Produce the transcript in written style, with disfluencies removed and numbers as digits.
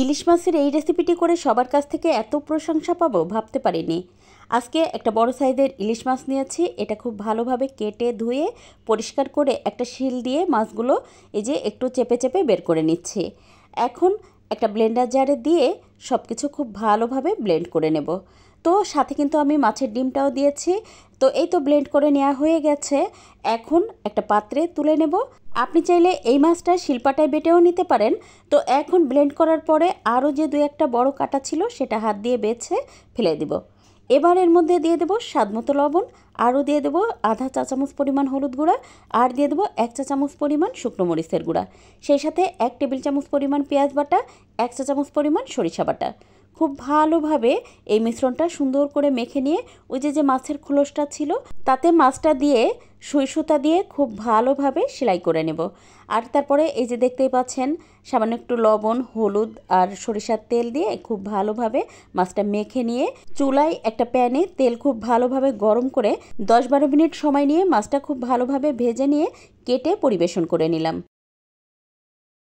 ইলিশ মাছের এই রেসিপিটি করে সবার কাছ থেকে এত প্রশংসা পাবো ভাবতে পারিনি। আজকে একটা বড় সাইজের ইলিশ মাছ নিয়েছি। এটা খুব ভালোভাবে কেটে ধুয়ে পরিষ্কার করে একটা শিল দিয়ে মাছগুলো এই যে একটু চেপে চেপে বের করে নিচ্ছি। এখন একটা ব্লেন্ডার জারে দিয়ে সব কিছু খুব ভালোভাবে ব্লেন্ড করে নেব। তো সাথে কিন্তু আমি মাছের ডিমটাও দিয়েছি। তো এই তো ব্লেন্ড করে নেওয়া হয়ে গেছে। এখন একটা পাত্রে তুলে নেব। আপনি চাইলে এই মাছটা শিলপাটায় বেটেও নিতে পারেন। তো এখন ব্লেন্ড করার পরে আরও যে 2-1টা বড় কাটা ছিল সেটা হাত দিয়ে বেছে ফেলে দিব। এবার এর মধ্যে দিয়ে দেবো স্বাদমতো লবণ, আরও দিয়ে দেবো আধা চা চামচ পরিমাণ হলুদ গুঁড়া, আর দিয়ে দেবো 1 চা চামচ পরিমাণ শুকনো মরিচের গুঁড়া, সেই সাথে 1 টেবিল চামচ পরিমাণ পেঁয়াজ বাটা, 1 চা চামচ পরিমাণ সরিষা বাটা। খুব ভালোভাবে এই মিশ্রণটা সুন্দর করে মেখে নিয়ে ওই যে মাছের খোলসটা ছিল তাতে মাছটা দিয়ে সুই সুতা দিয়ে খুব ভালোভাবে সেলাই করে নেব। আর তারপরে এই যে দেখতেই পাচ্ছেন সামান্য একটু লবণ, হলুদ আর সরিষার তেল দিয়ে খুব ভালোভাবে মাছটা মেখে নিয়ে চুলায় একটা প্যানে তেল খুব ভালোভাবে গরম করে 10-12 মিনিট সময় নিয়ে মাছটা খুব ভালোভাবে ভেজে নিয়ে কেটে পরিবেশন করে নিলাম।